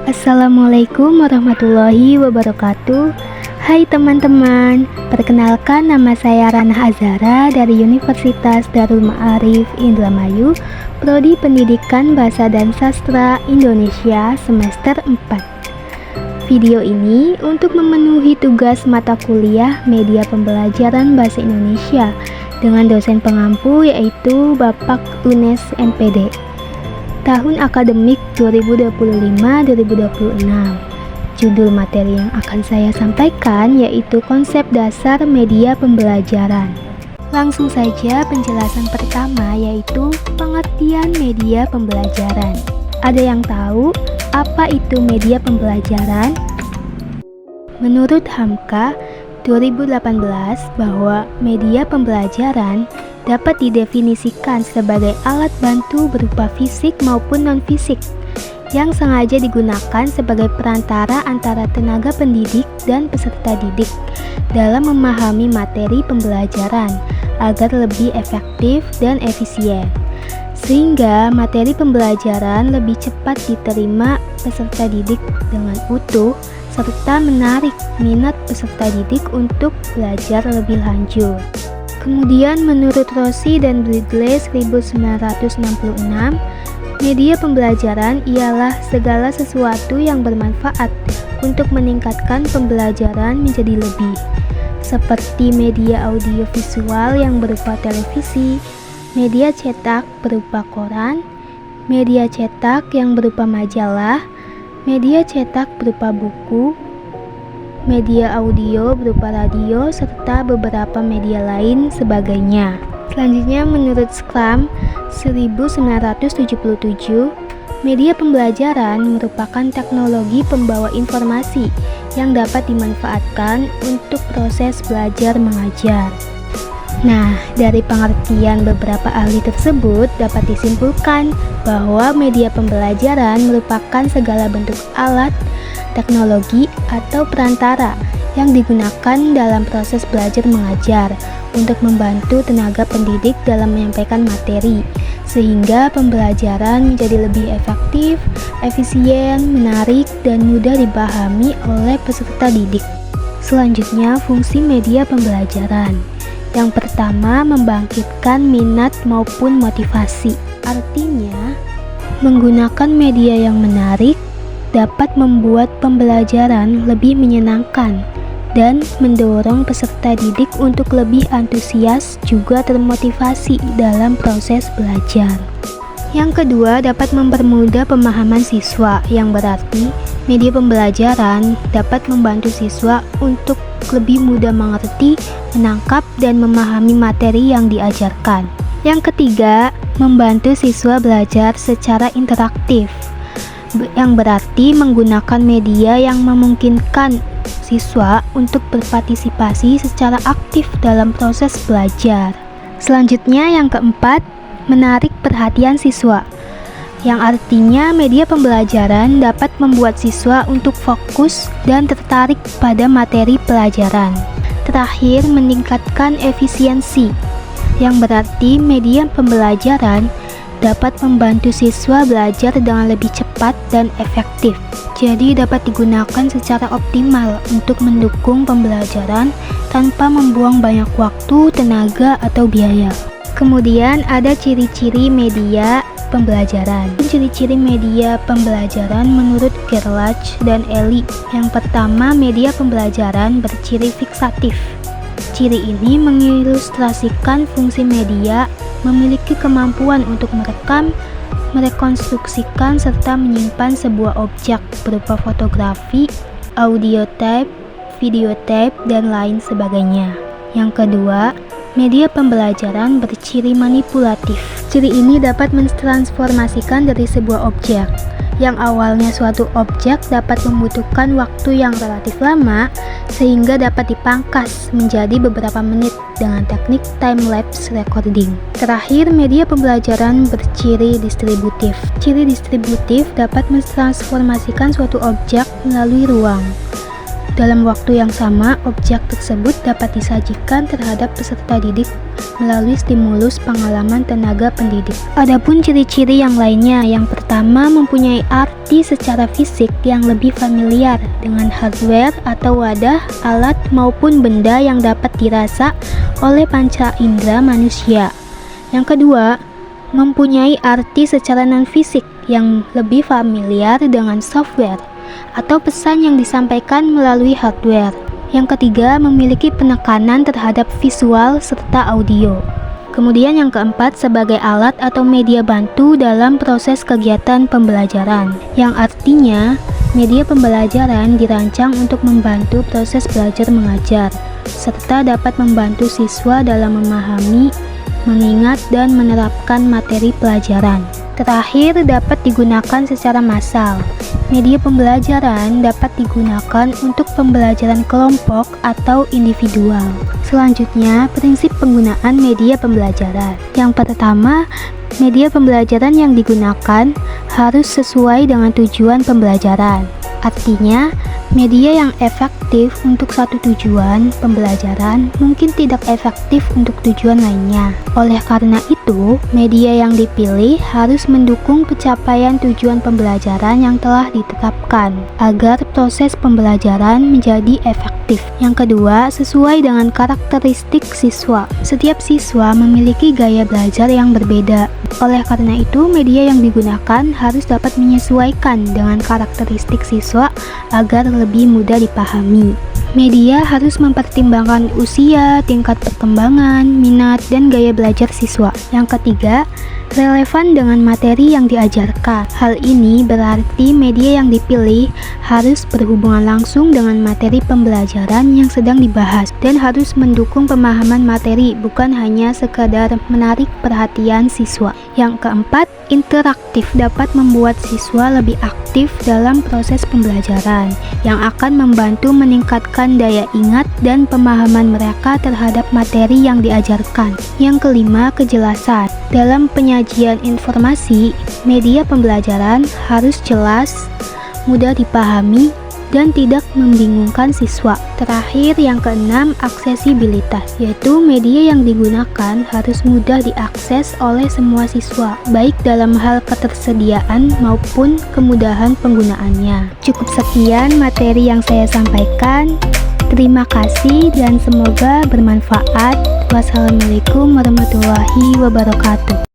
Assalamualaikum warahmatullahi wabarakatuh. Hai teman-teman, perkenalkan nama saya Ranah Azhara dari Universitas Darul Ma'arif Indramayu, Prodi Pendidikan Bahasa dan Sastra Indonesia semester 4. Video ini untuk memenuhi tugas mata kuliah Media Pembelajaran Bahasa Indonesia dengan dosen pengampu yaitu Bapak Unes MPD. Tahun akademik 2025-2026. Judul materi yang akan saya sampaikan yaitu konsep dasar media pembelajaran. Langsung saja penjelasan pertama yaitu pengertian media pembelajaran. Ada yang tahu apa itu media pembelajaran? Menurut Hamka 2018 bahwa media pembelajaran dapat didefinisikan sebagai alat bantu berupa fisik maupun non-fisik yang sengaja digunakan sebagai perantara antara tenaga pendidik dan peserta didik dalam memahami materi pembelajaran agar lebih efektif dan efisien, sehingga materi pembelajaran lebih cepat diterima peserta didik dengan utuh serta menarik minat peserta didik untuk belajar lebih lanjut. Kemudian menurut Rossi dan Bridley 1966, media pembelajaran ialah segala sesuatu yang bermanfaat untuk meningkatkan pembelajaran menjadi lebih, seperti media audiovisual yang berupa televisi, media cetak berupa koran, media cetak yang berupa majalah, media cetak berupa buku, media audio berupa radio, serta beberapa media lain sebagainya. Selanjutnya menurut Skram 1977, media pembelajaran merupakan teknologi pembawa informasi yang dapat dimanfaatkan untuk proses belajar mengajar. Nah, dari pengertian beberapa ahli tersebut dapat disimpulkan bahwa media pembelajaran merupakan segala bentuk alat, teknologi, atau perantara yang digunakan dalam proses belajar mengajar untuk membantu tenaga pendidik dalam menyampaikan materi, sehingga pembelajaran menjadi lebih efektif, efisien, menarik, dan mudah dipahami oleh peserta didik. Selanjutnya, fungsi media pembelajaran. Yang pertama, membangkitkan minat maupun motivasi. Artinya, menggunakan media yang menarik dapat membuat pembelajaran lebih menyenangkan dan mendorong peserta didik untuk lebih antusias juga termotivasi dalam proses belajar. Yang kedua, dapat mempermudah pemahaman siswa, yang berarti media pembelajaran dapat membantu siswa untuk lebih mudah mengerti, menangkap, dan memahami materi yang diajarkan. Yang ketiga, membantu siswa belajar secara interaktif, yang berarti menggunakan media yang memungkinkan siswa untuk berpartisipasi secara aktif dalam proses belajar. Selanjutnya yang keempat, menarik perhatian siswa, yang artinya media pembelajaran dapat membuat siswa untuk fokus dan tertarik pada materi pelajaran. Terakhir, meningkatkan efisiensi, yang berarti media pembelajaran dapat membantu siswa belajar dengan lebih cepat dan efektif. Jadi dapat digunakan secara optimal untuk mendukung pembelajaran tanpa membuang banyak waktu, tenaga, atau biaya. Kemudian ada ciri-ciri media pembelajaran. Ciri-ciri media pembelajaran menurut Gerlach dan Eli. Yang pertama, media pembelajaran berciri fiksatif. Ciri ini mengilustrasikan fungsi media memiliki kemampuan untuk merekam, merekonstruksikan, serta menyimpan sebuah objek berupa fotografi, audio tape, video tape, dan lain sebagainya. Yang kedua, media pembelajaran berciri manipulatif. Ciri ini dapat mentransformasikan dari sebuah objek yang awalnya suatu objek dapat membutuhkan waktu yang relatif lama sehingga dapat dipangkas menjadi beberapa menit dengan teknik time-lapse recording. Terakhir, media pembelajaran berciri distributif. Ciri distributif dapat mentransformasikan suatu objek melalui ruang Dalam waktu yang sama, objek tersebut dapat disajikan terhadap peserta didik melalui stimulus pengalaman tenaga pendidik. Adapun ciri-ciri yang lainnya, yang pertama mempunyai arti secara fisik yang lebih familiar dengan hardware atau wadah, alat maupun benda yang dapat dirasa oleh panca indera manusia. Yang kedua, mempunyai arti secara non-fisik yang lebih familiar dengan software atau pesan yang disampaikan melalui hardware. Yang ketiga, memiliki penekanan terhadap visual serta audio. Kemudian yang keempat, sebagai alat atau media bantu dalam proses kegiatan pembelajaran, yang artinya media pembelajaran dirancang untuk membantu proses belajar mengajar, serta dapat membantu siswa dalam memahami, mengingat, dan menerapkan materi pelajaran. Terakhir, dapat digunakan secara massal. Media pembelajaran dapat digunakan untuk pembelajaran kelompok atau individual. Selanjutnya, prinsip penggunaan media pembelajaran. Yang pertama, media pembelajaran yang digunakan harus sesuai dengan tujuan pembelajaran. Artinya, media yang efektif untuk satu tujuan pembelajaran mungkin tidak efektif untuk tujuan lainnya. Oleh karena itu, media yang dipilih harus mendukung pencapaian tujuan pembelajaran yang telah ditetapkan agar proses pembelajaran menjadi efektif. Yang kedua, sesuai dengan karakteristik siswa. Setiap siswa memiliki gaya belajar yang berbeda. Oleh karena itu, media yang digunakan harus dapat menyesuaikan dengan karakteristik siswa agar lebih mudah dipahami. Media harus mempertimbangkan usia, tingkat perkembangan, minat, dan gaya belajar siswa. Yang ketiga, relevan dengan materi yang diajarkan. Hal ini berarti media yang dipilih harus berhubungan langsung dengan materi pembelajaran yang sedang dibahas dan harus mendukung pemahaman materi, bukan hanya sekadar menarik perhatian siswa. Yang keempat, interaktif, dapat membuat siswa lebih aktif dalam proses pembelajaran yang akan membantu meningkatkan daya ingat dan pemahaman mereka terhadap materi yang diajarkan. Yang kelima, kejelasan. Dalam penyajian informasi, media pembelajaran harus jelas, mudah dipahami, dan tidak membingungkan siswa. Terakhir, yang keenam, aksesibilitas, yaitu media yang digunakan harus mudah diakses oleh semua siswa, baik dalam hal ketersediaan maupun kemudahan penggunaannya. Cukup sekian materi yang saya sampaikan. Terima kasih dan semoga bermanfaat. Wassalamualaikum warahmatullahi wabarakatuh.